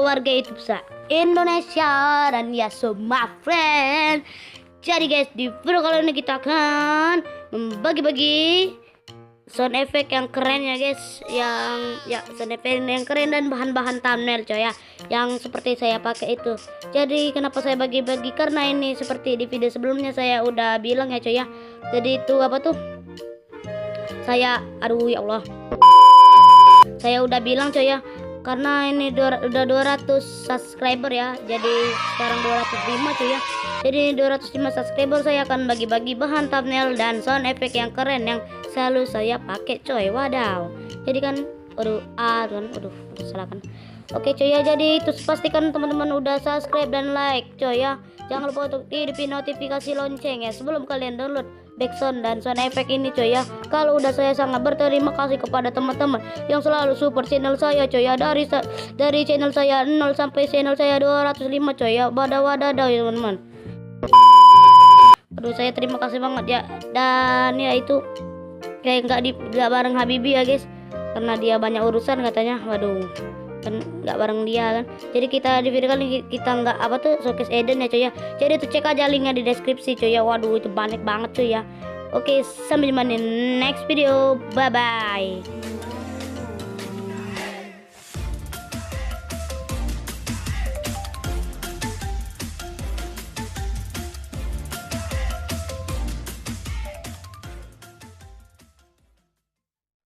warga YouTube Indonesia dan ya semua friend. Jadi guys, di video kali ini kita akan membagi-bagi sound effect yang keren ya guys, sound effect yang keren dan bahan-bahan thumbnail coy ya, yang seperti saya pakai itu. Jadi kenapa saya bagi-bagi, karena ini seperti di video sebelumnya saya udah bilang ya coy ya. Jadi itu apa tuh, saya aduh ya Allah, saya udah bilang coy ya, karena ini udah 200 subscriber ya, jadi sekarang 205 coy ya. Jadi 205 subscriber saya akan bagi-bagi bahan thumbnail dan sound effect yang keren yang selalu saya pakai coy. Wadaw. Jadi kan aduh salah kan. Oke coy ya, jadi itu pastikan teman-teman udah subscribe dan like coy ya. Jangan lupa untuk hidupin notifikasi lonceng ya sebelum kalian download backsound dan sound effect ini coy ya. Kalau udah, saya sangat berterima kasih kepada teman-teman yang selalu support channel saya coy ya, dari channel saya 0 sampai channel saya 205 coy ya. Wadaw ya teman-teman. Aduh, saya terima kasih banget ya. Dan ya itu kayak nggak bareng Habibi ya guys, karena dia banyak urusan katanya. Waduh, kan nggak bareng dia kan. Jadi kita di video kali ini kita nggak apa tuh showcase Eden ya coy ya. Jadi itu cek aja linknya di deskripsi coy ya. Waduh, itu banyak banget coy ya. Oke, sampai jumpa di next video. Bye bye.